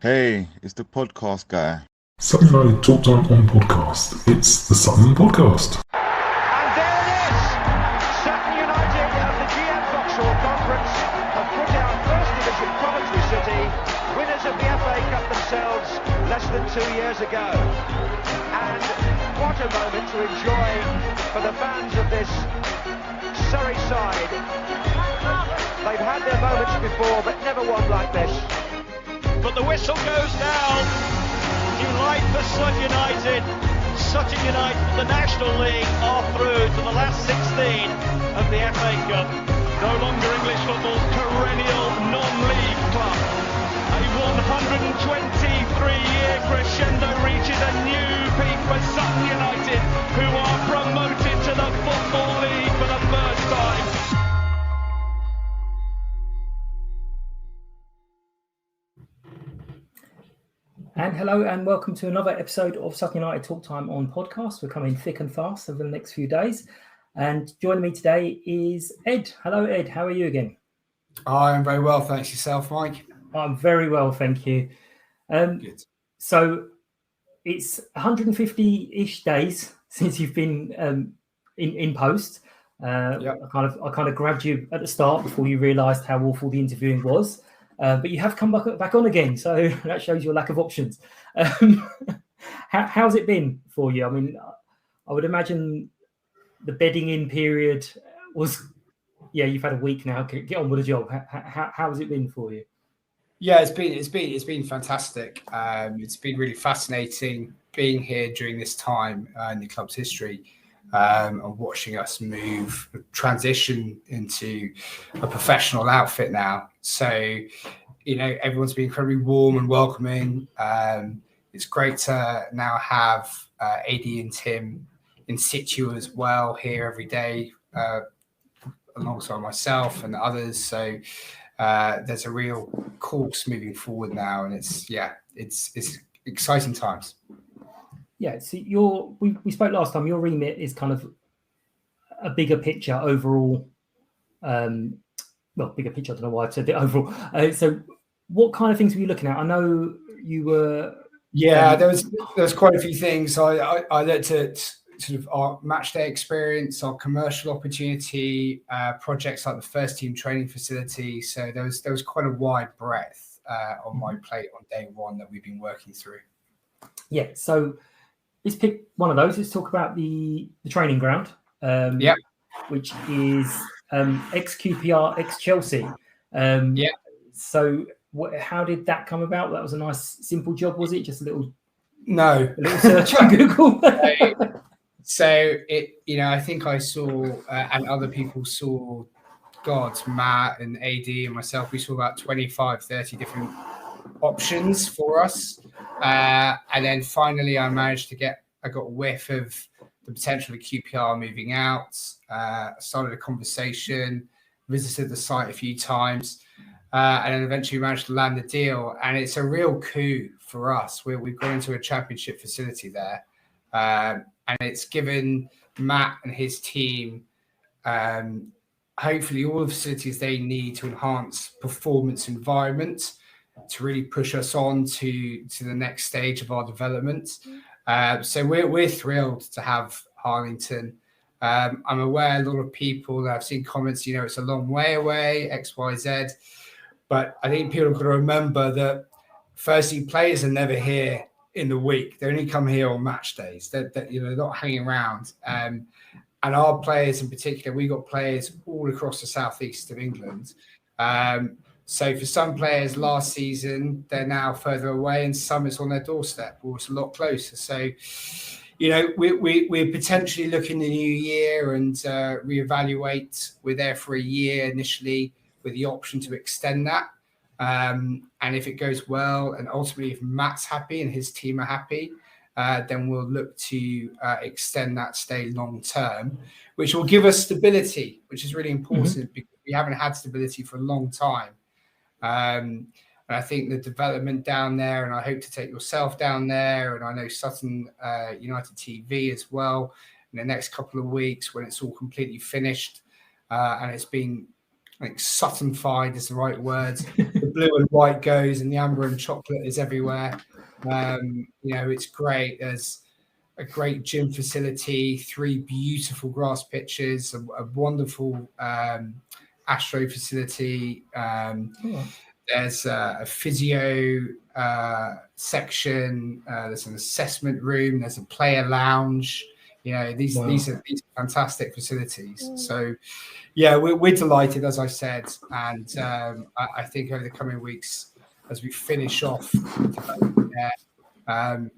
Hey, it's the podcast guy. Sutton United Talk Time on podcast. It's the Sutton Podcast. And there it is! Sutton United of the GM Vauxhall Conference have put out First Division Coventry City, winners of the FA Cup themselves less than 2 years ago. And what a moment to enjoy for the fans of this Surrey side. They've had their moments before, but never one like this. But the whistle goes down. New life for Sutton United. Sutton United, the National League, are through to the last 16 of the FA Cup. No longer English football's perennial non-league club. A 123-year crescendo reaches a new peak for Sutton United, who are promoted to the Football League for the first time. And hello and welcome to another episode of Sutton United Talk Time on podcast. We're coming thick and fast over the next few days. And joining me today is Ed. Hello, Ed. How are you again? I'm very well, thanks. Yourself, Mike? I'm very well, thank you. Good. So it's 150-ish days since you've been in post. Yep. I kind of grabbed you at the start before you realised how awful the interviewing was. But you have come back on again, so that shows your lack of options. How's it been for you? I mean, I would imagine the bedding in period was, you've had a week now. Get on with the job. How has it been for you? Yeah, it's been fantastic. It's been really fascinating being here during this time in the club's history, and watching us transition into a professional outfit now. So, everyone's been incredibly warm and welcoming. It's great to now have AD and Tim in situ as well here every day, alongside myself and others. So there's a real course moving forward now, and it's exciting times. Yeah, so we spoke last time. Your remit is kind of a bigger picture overall. Bigger picture. I don't know why I said it overall. So, what kind of things were you looking at? I know you were. Yeah, there was quite a few things. I looked at sort of our match day experience, our commercial opportunity, projects like the first team training facility. So there was quite a wide breadth on my plate on day one that we've been working through. Yeah. So let's pick one of those. Let's talk about the training ground. Which is ex-QPR, ex-Chelsea. So how did that come about? That was a nice, simple job, was it? Just a little search on Google? So I think I saw, and other people saw, Matt and AD and myself, we saw about 25, 30 different options for us. And then finally I got a whiff of the potential of QPR moving out, started a conversation, visited the site a few times, and then eventually managed to land the deal. And it's a real coup for us. We've gone into a championship facility there, and it's given Matt and his team hopefully all the facilities they need to enhance performance environment, to really push us on to the next stage of our development. So we're thrilled to have Harlington. I'm aware a lot of people, I've seen comments, it's a long way away, X, Y, Z. But I think people have got to remember that firstly, players are never here in the week. They only come here on match days. They're not hanging around. And our players in particular, we got players all across the southeast of England. So for some players last season, they're now further away, and some it's on their doorstep, or it's a lot closer. So, we're potentially looking the new year and reevaluate. We're there for a year initially with the option to extend that. And if it goes well, and ultimately if Matt's happy and his team are happy, then we'll look to extend that stay long term, which will give us stability, which is really important because we haven't had stability for a long time. And I think the development down there, and I hope to take yourself down there, and I know Sutton United TV as well, in the next couple of weeks when it's all completely finished and it's been, I think Suttonfied is the right word. The blue and white goes and the amber and chocolate is everywhere. It's great. There's a great gym facility, 3 beautiful grass pitches, a wonderful astro facility. There's a physio section. There's an assessment room. There's a player lounge. These are fantastic facilities. So, yeah, we're delighted, as I said, and I think over the coming weeks, as we finish off there,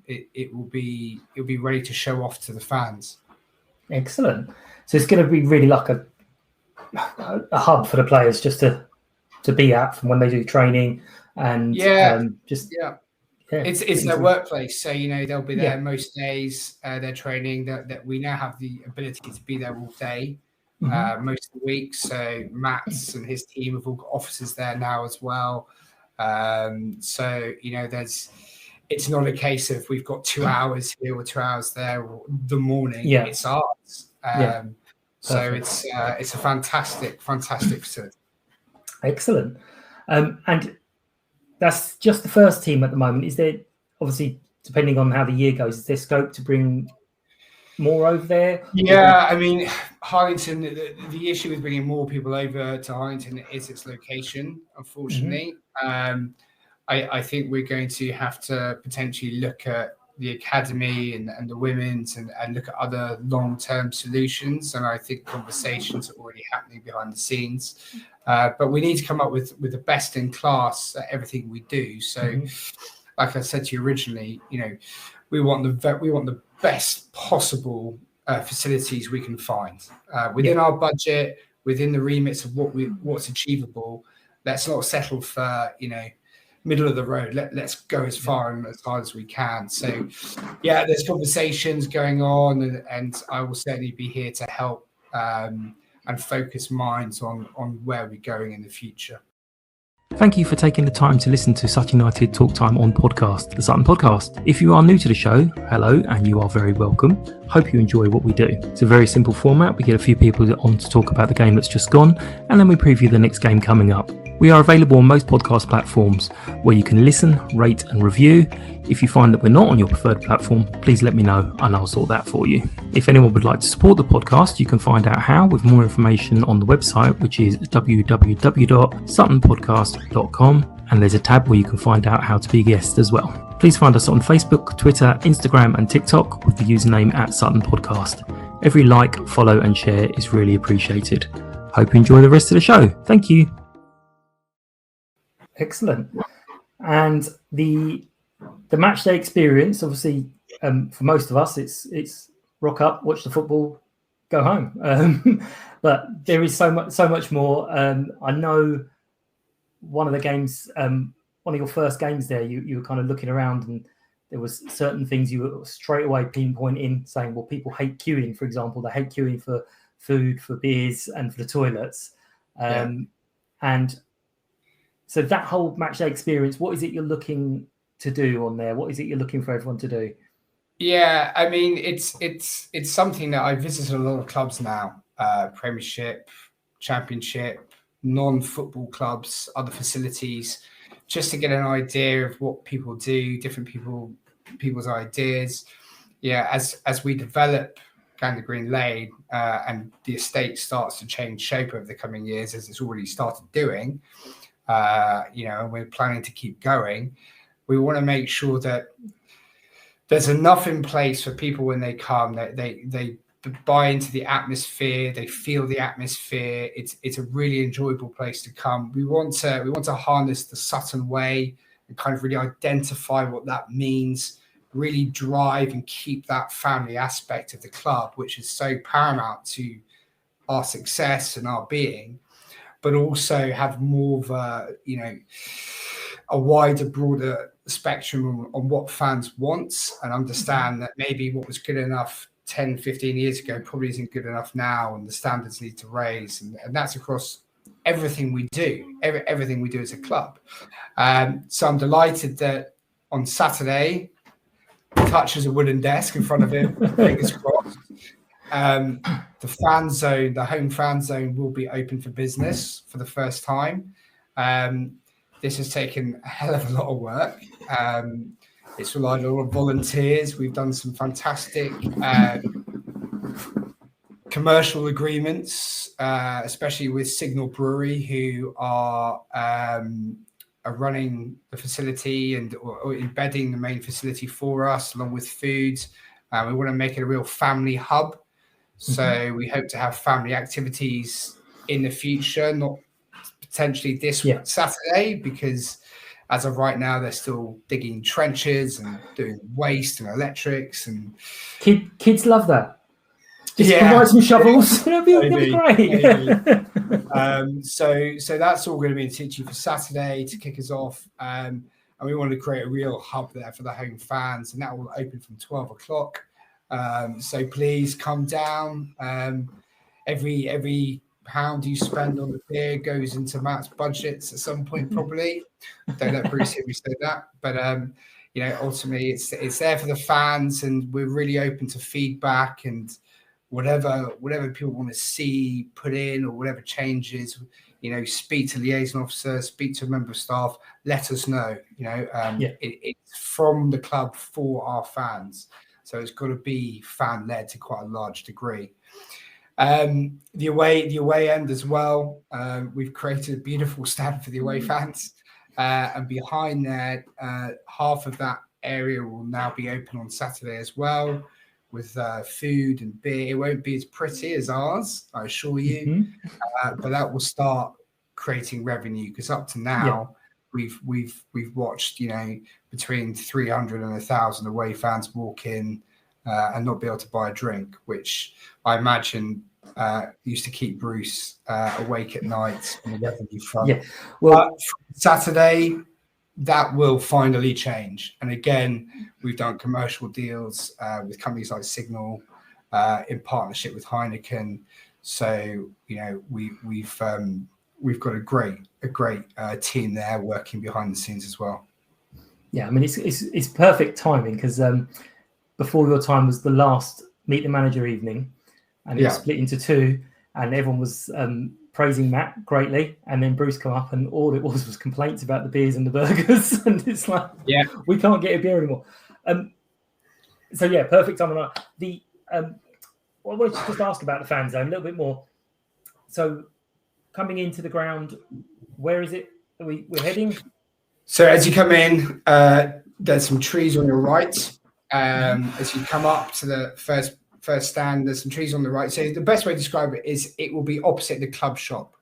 it will be ready to show off to the fans. Excellent. So it's going to be really like a hub for the players just to be at from when they do training and it's their workplace, so they'll be there most days. They're training. That we now have the ability to be there all day, most of the week. So Matt's and his team have all got offices there now as well. So it's not a case of we've got 2 hours here or 2 hours there or the morning. Yeah. It's ours. So it's a fantastic facility. Excellent. And that's just the first team at the moment. Is there, obviously, depending on how the year goes, is there scope to bring more over there? Yeah, I mean, Harlington, the issue with bringing more people over to Harlington is its location, unfortunately. I think we're going to have to potentially look at the academy and the women's and look at other long-term solutions. And I think conversations are already happening behind the scenes. But we need to come up with the best in class at everything we do. So, like I said to you originally, we want the best possible facilities we can find within our budget, within the remits of what's achievable. Let's not settle for middle of the road. Let's go as far and as hard as we can. So, yeah, there's conversations going on, and I will certainly be here to help and focus minds on where we're going in the future. Thank you for taking the time to listen to Sutton United Talk Time on podcast, the Sutton Podcast. If you are new to the show, hello, and you are very welcome. Hope you enjoy what we do. It's a very simple format. We get a few people on to talk about the game that's just gone, and then we preview the next game coming up. We are available on most podcast platforms where you can listen, rate and review. If you find that we're not on your preferred platform, please let me know and I'll sort that for you. If anyone would like to support the podcast, you can find out how with more information on the website, which is www.suttonpodcast.com, and there's a tab where you can find out how to be a guest as well. Please find us on Facebook, Twitter, Instagram and TikTok with the username @SuttonPodcast. Every like, follow and share is really appreciated. Hope you enjoy the rest of the show. Thank you. Excellent. And the match day experience, obviously, for most of us, it's rock up, watch the football, go home. But there is so much more. I know one of the games, one of your first games there, you were kind of looking around and there was certain things you were straight away pinpointing, saying, well, people hate queuing, for example. They hate queuing for food, for beers and for the toilets. And so that whole match day experience, what is it you're looking to do on there? What is it you're looking for everyone to do? Yeah, I mean, it's something that I visited a lot of clubs now, Premiership, Championship, non-football clubs, other facilities, just to get an idea of what people do, different people's ideas. Yeah, as we develop Gander Green Lane and the estate starts to change shape over the coming years, as it's already started doing, and we're planning to keep going, we want to make sure that there's enough in place for people when they come, that they buy into the atmosphere, they feel the atmosphere. It's a really enjoyable place to come. We want to harness the Sutton way and kind of really identify what that means, really drive and keep that family aspect of the club, which is so paramount to our success and our being, but also have more of a wider, broader spectrum on what fans want, and understand that maybe what was good enough 10, 15 years ago probably isn't good enough now, and the standards need to raise. And that's across everything we do, everything we do as a club. So I'm delighted that on Saturday, Touch has a wooden desk in front of him, fingers crossed. The fan zone, the home fan zone, will be open for business for the first time. this has taken a hell of a lot of work. It's relied on a lot of volunteers. We've done some fantastic commercial agreements, especially with Signal Brewery, who are running the facility and or embedding the main facility for us, along with food. We want to make it a real family hub. So we hope to have family activities in the future, not potentially this Saturday, because as of right now, they're still digging trenches and doing waste and electrics. And kids love that. Just provide some shovels. It'll be great. So that's all going to be in situ for Saturday to kick us off. And we want to create a real hub there for the home fans, and that will open from 12 o'clock. So please come down. Every pound you spend on the beer goes into Matt's budgets at some point, probably. Don't let Bruce hear me say that. But ultimately it's there for the fans, and we're really open to feedback and whatever people want to see put in, or whatever changes. Speak to liaison officers, speak to a member of staff, let us know. It's from the club for our fans, so it's got to be fan led to quite a large degree. The away end as well. We've created a beautiful stand for the away fans, and behind there, half of that area will now be open on Saturday as well, with food and beer. It won't be as pretty as ours, I assure you, but that will start creating revenue, because up to now we've watched between 300 and 1,000 away fans walk in and not be able to buy a drink, which I imagine used to keep Bruce awake at night on the revenue front. Yeah. Well, Saturday, that will finally change. And again, we've done commercial deals with companies like Signal in partnership with Heineken. So we've got a great team there working behind the scenes as well. Yeah, I mean it's perfect timing, because before your time was the last Meet the Manager evening, and it was split into two, and everyone was praising Matt greatly, and then Bruce come up, and all it was complaints about the beers and the burgers, and it's like, we can't get a beer anymore. Perfect time. I wanted to just ask about the fan zone a little bit more. So coming into the ground, where is it we're heading? So as you come in, there's some trees on your right. As you come up to the first stand, there's some trees on the right. So the best way to describe it is it will be opposite the club shop.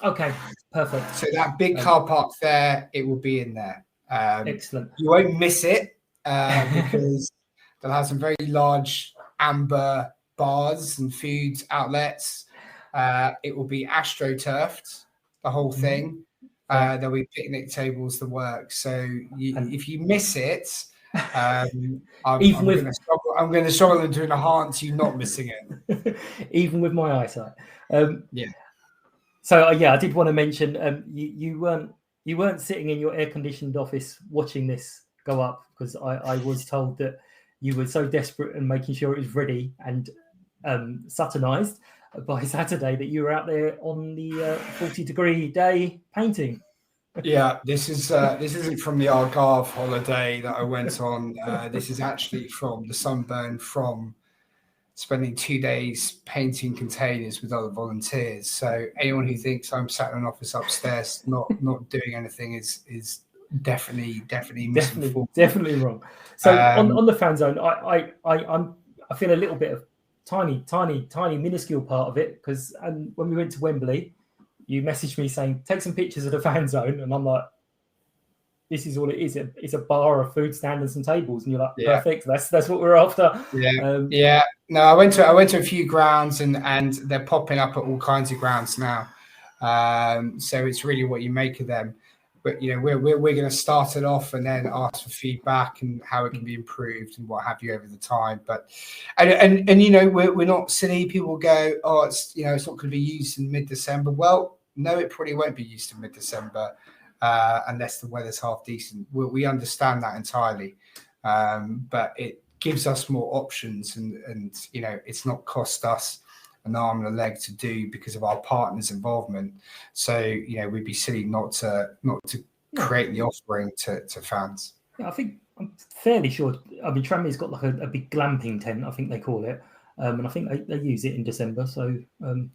Okay, perfect. So that big car park there, it will be in there. Excellent. You won't miss it because they'll have some very large amber bars and food outlets. It will be astroturfed, the whole thing. There'll be picnic tables, the works. So if you miss it, I'm going to struggle into enhance you not missing it. Even with my eyesight. So I did want to mention you weren't sitting in your air-conditioned office watching this go up, because I was told that you were so desperate and making sure it was ready and Suttonized by Saturday that you were out there on the 40-degree day painting. Yeah, this isn't from the Algarve holiday that I went on. This is actually from the sunburn from spending 2 days painting containers with other volunteers. So anyone who thinks I'm sat in an office upstairs not doing anything is definitely definitely wrong. So on the fan zone, I feel a little bit of tiny minuscule part of it, because when we went to Wembley, you messaged me saying take some pictures of the fan zone, and I'm like, this is all it is. It's a bar, a food stand, and some tables, and you're like, perfect. That's what we're after. No, I went to a few grounds, and they're popping up at all kinds of grounds now. So it's really what you make of them. But we're going to start it off and then ask for feedback and how it can be improved and what have you over the time. But and we're not silly. People go, oh, it's not going to be used in mid-December. Well, no, it probably won't be used in mid-December unless the weather's half decent. We understand that entirely, but it gives us more options, and it's not cost us an arm and a leg to do because of our partners' involvement. So we'd be silly not to create the offering to fans. Yeah, I think I'm fairly sure. I mean, Tranmere's got like a big glamping tent, I think they call it, and I think they use it in December. So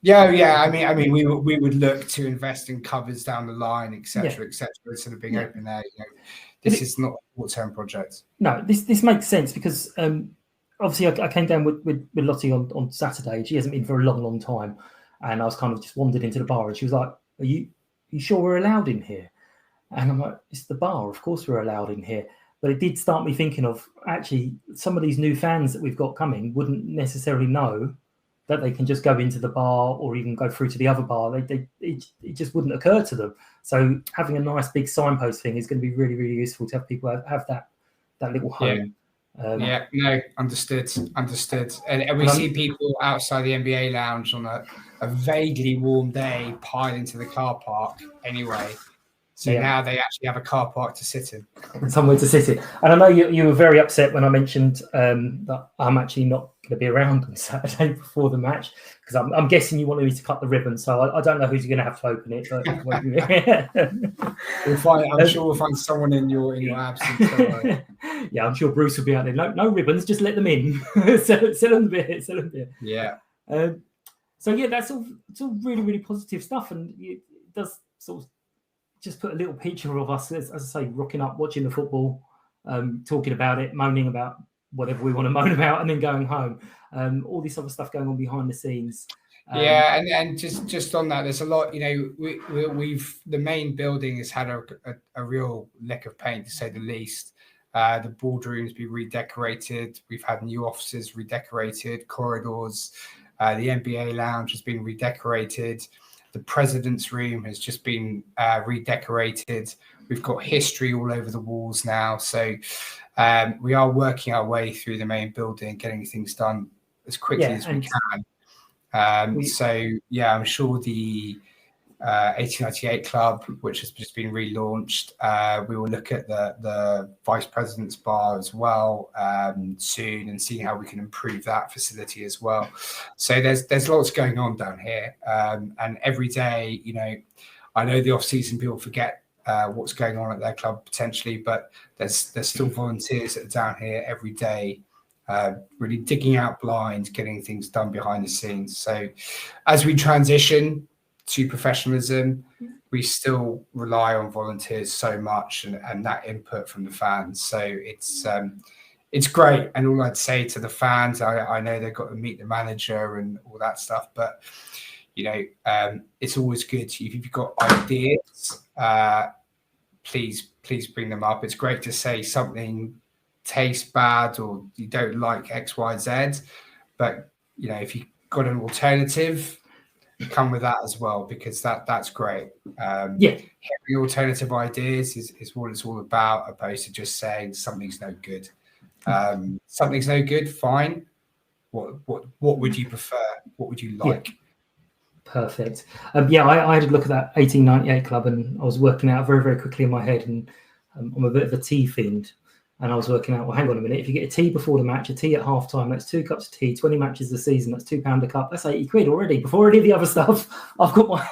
yeah. I mean, we would look to invest in covers down the line, etc., instead of being open there. This is not a short-term project. No, this makes sense because obviously I came down with Lottie on Saturday. She hasn't been for a long time, and I was kind of just wandered into the bar, and she was like, "Are you sure we're allowed in here?" And I'm like, "It's the bar, of course we're allowed in here." But it did start me thinking of actually some of these new fans that we've got coming wouldn't necessarily know that they can just go into the bar or even go through to the other bar. It just wouldn't occur to them. So having a nice big signpost thing is going to be really, really useful to have people have that little home. Understood. And we see people outside the NBA lounge on a vaguely warm day pile into the car park anyway. So now they actually have a car park to sit in. And somewhere to sit in. And I know you were very upset when I mentioned that I'm actually not going to be around on Saturday before the match, because I'm guessing you wanted me to cut the ribbon. So I don't know who's going to have to open it. But we'll find. I'm sure we'll find someone in your absence. Yeah, I'm sure Bruce will be out there. No ribbons, just let them in. sell them beer. Yeah. So yeah, it's all really, really positive stuff, and it does sort of just put a little picture of us, as I say, rocking up, watching the football, talking about it, moaning about whatever we want to moan about, and then going home. All this other stuff going on behind the scenes. And just on that, there's a lot. We've the main building has had a real lick of paint, to say the least. The boardroom's been redecorated. We've had new offices redecorated, corridors. The NBA lounge has been redecorated. The president's room has just been redecorated. We've got history all over the walls now. So we are working our way through the main building, getting things done as quickly as we can. I'm sure the 1898 Club, which has just been relaunched, we will look at the Vice President's Bar as well soon, and see how we can improve that facility as well. So there's lots going on down here, and every day, I know the off-season people forget what's going on at their club potentially, but there's still volunteers that are down here every day, really digging out blinds, getting things done behind the scenes. So as we transition to professionalism, we still rely on volunteers so much, and that input from the fans. So it's great. And all I'd say to the fans, I know they've got to meet the manager and all that stuff, but it's always good if you've got ideas, please bring them up. It's great to say something tastes bad or you don't like X, Y, Z, but if you've got an alternative, come with that as well, because that's great. Hearing alternative ideas is what it's all about, opposed to just saying something's no good. Something's no good, fine. What would you prefer? What would you like? Perfect. I had a look at that 1898 Club, and I was working out very, very quickly in my head, and I'm a bit of a tea fiend. And I was working out, well, hang on a minute, if you get a tea before the match, a tea at half time, that's 2 cups of tea, 20 matches a season, that's £2 a cup, that's 80 quid already. Before any of the other stuff, I've got my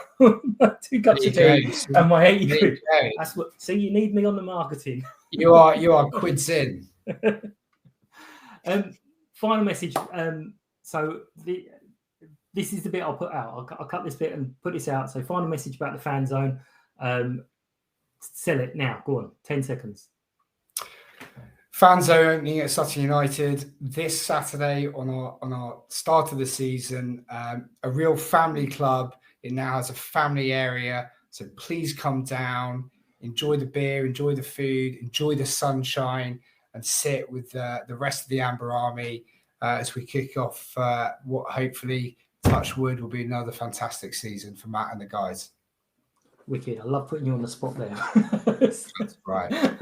2 cups of tea and my 80 quid. That's what. So you need me on the marketing. You are quids in. Final message. This is the bit I'll put out. I'll cut this bit and put this out. So final message about the fan zone. Sell it now. Go on. 10 seconds. Fan zone opening at Sutton United this Saturday on our start of the season. A real family club. It now has a family area. So please come down, enjoy the beer, enjoy the food, enjoy the sunshine, and sit with the rest of the Amber Army as we kick off what hopefully, touch wood, will be another fantastic season for Matt and the guys. Wicked. I love putting you on the spot there. That's right.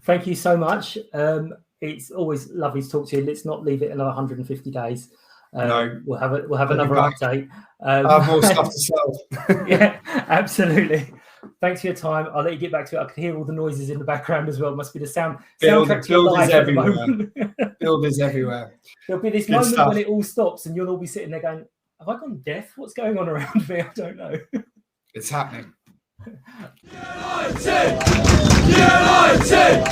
Thank you so much. It's always lovely to talk to you. Let's not leave it another 150 days. No, we'll have another update. More stuff to sell. Yeah, absolutely. Thanks for your time. I'll let you get back to it. I can hear all the noises in the background as well. It must be the soundtrack to your life everywhere. Builders everywhere. There'll be this Good moment stuff. when it all stops and you'll all be sitting there going, have I gone deaf? What's going on around me? I don't know. It's happening. United!